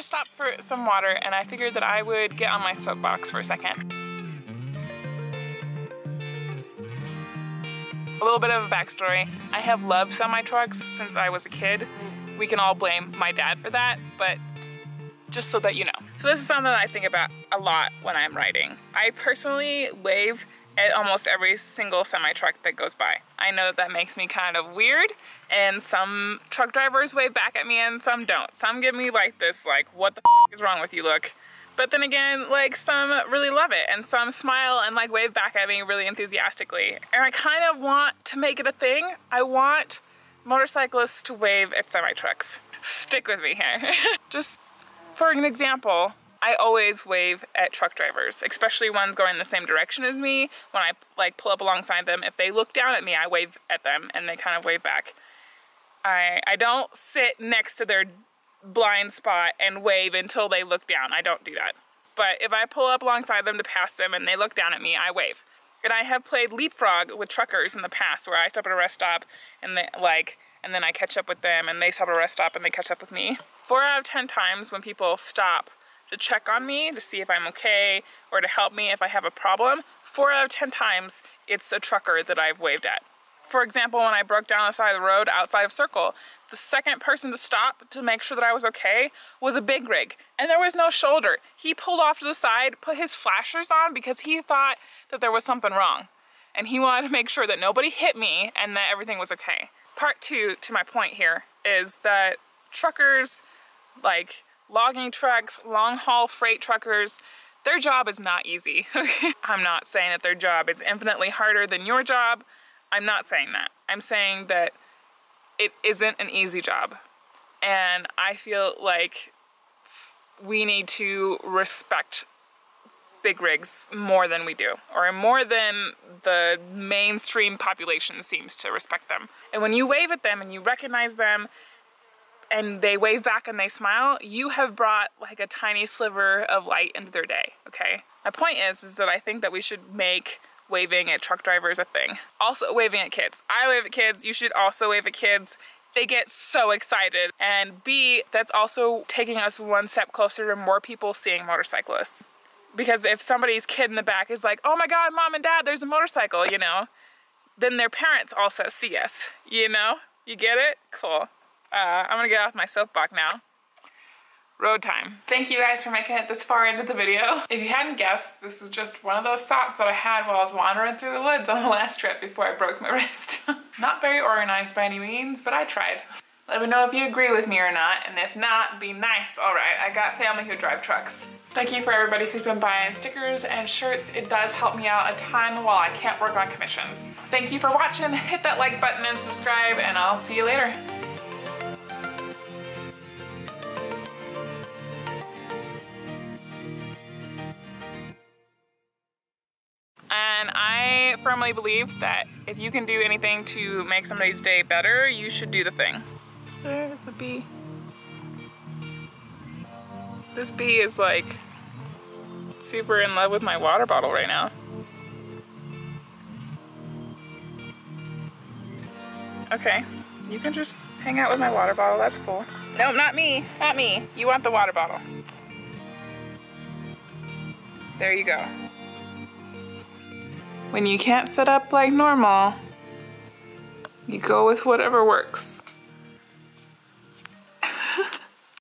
just stopped for some water and I figured that I would get on my soapbox for a second. A little bit of a backstory. I have loved semi-trucks since I was a kid. We can all blame my dad for that, but just so that you know. So this is something that I think about a lot when I'm riding. I personally wave at almost every single semi-truck that goes by. I know that makes me kind of weird, and some truck drivers wave back at me and some don't. Some give me like this, like, what the f is wrong with you look. But then again, like, some really love it, and some smile and like wave back at me really enthusiastically. And I kind of want to make it a thing. I want motorcyclists to wave at semi-trucks. Stick with me here. Just for an example, I always wave at truck drivers, especially ones going the same direction as me. When I like pull up alongside them, if they look down at me, I wave at them and they kind of wave back. I don't sit next to their blind spot and wave until they look down. I don't do that. But if I pull up alongside them to pass them and they look down at me, I wave. And I have played leapfrog with truckers in the past where I stop at a rest stop and they and then I catch up with them and they stop at a rest stop and they catch up with me. 4 out of 10 times when people stop to check on me, to see if I'm okay, or to help me if I have a problem, 4 out of 10 times it's a trucker that I've waved at. For example, when I broke down the side of the road outside of Circle, the second person to stop to make sure that I was okay was a big rig, and there was no shoulder. He pulled off to the side, put his flashers on because he thought that there was something wrong, and he wanted to make sure that nobody hit me and that everything was okay. Part 2 to my point here is that truckers, like logging trucks, long haul freight truckers, their job is not easy. I'm not saying that their job is infinitely harder than your job. I'm not saying that. I'm saying that it isn't an easy job. And I feel like we need to respect big rigs more than we do, or more than the mainstream population seems to respect them. And when you wave at them and you recognize them and they wave back and they smile, you have brought like a tiny sliver of light into their day, okay? My point is that I think that we should make waving at truck drivers a thing. Also waving at kids. I wave at kids, you should also wave at kids. They get so excited. And B, that's also taking us one step closer to more people seeing motorcyclists. Because if somebody's kid in the back is like, oh my God, Mom and Dad, there's a motorcycle, you know, then their parents also see us, you know? You get it? Cool. I'm gonna get off my soapbox now. Road time. Thank you guys for making it this far into the video. If you hadn't guessed, this is just one of those thoughts that I had while I was wandering through the woods on the last trip before I broke my wrist. Not very organized by any means, but I tried. Let me know if you agree with me or not, and if not, be nice. All right, I got family who drive trucks. Thank you for everybody who's been buying stickers and shirts. It does help me out a ton while I can't work on commissions. Thank you for watching. Hit that like button and subscribe, and I'll see you later. And I firmly believe that if you can do anything to make somebody's day better, you should do the thing. There's a bee. This bee is like super in love with my water bottle right now. Okay, you can just hang out with my water bottle, that's cool. No, not me, not me. You want the water bottle. There you go. When you can't set up like normal, you go with whatever works.